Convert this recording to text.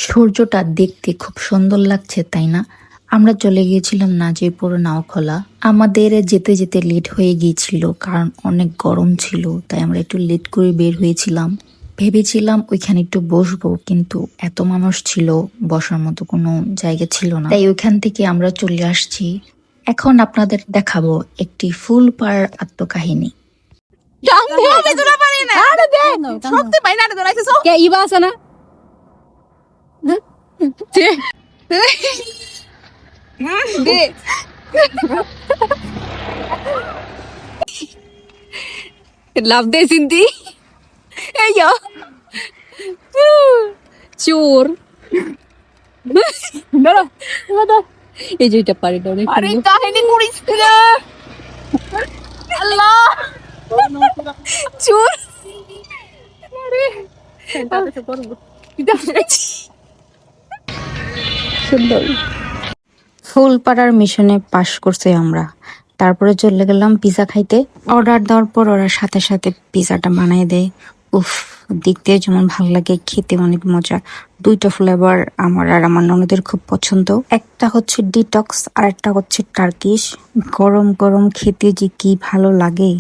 সূর্যটা দেখতে খুব সুন্দর লাগছে, তাই না? আমরা চলে গিয়েছিলাম নাজিরপুর নাওখোলা। আমাদের যেতে যেতে লেট হয়ে গিয়েছিল, কারণ অনেক গরম ছিল, তাই আমরা একটু লেট করে বের হয়েছিলাম। ভেবেছিলাম ওইখানে একটু বসবো, কিন্তু এত মানুষ ছিল, বসার মতো কোনো জায়গা ছিল না, তাই ওইখান থেকে আমরা চলে আসছি। এখন আপনাদের দেখাবো একটি ফুল পাড়ার আত্মকাহিনী। লাভ দে সিন্তি এই চোর এই যে এটা পারি না অনেক আরে কাহিনী করিস না আল্লাহ চোর আরে সেটাতে তো করব সুন্দর। ফুলপাড়ার মিশনে পাশ করছে আমরা। তারপরে চলে গেলাম পিজা খাইতে। অর্ডার দেওয়ার পর ওরা সাথে সাথে পিজাটা বানিয়ে দেয়। উফ, দেখতে যেমন ভালো লাগে, খেতে অনেক মজা। দুইটা ফ্লেভার আমার আর আমার ননদের খুব পছন্দ। একটা হচ্ছে ডিটক্স আর একটা হচ্ছে টার্কিশ। গরম গরম খেতে যে কি ভালো লাগে।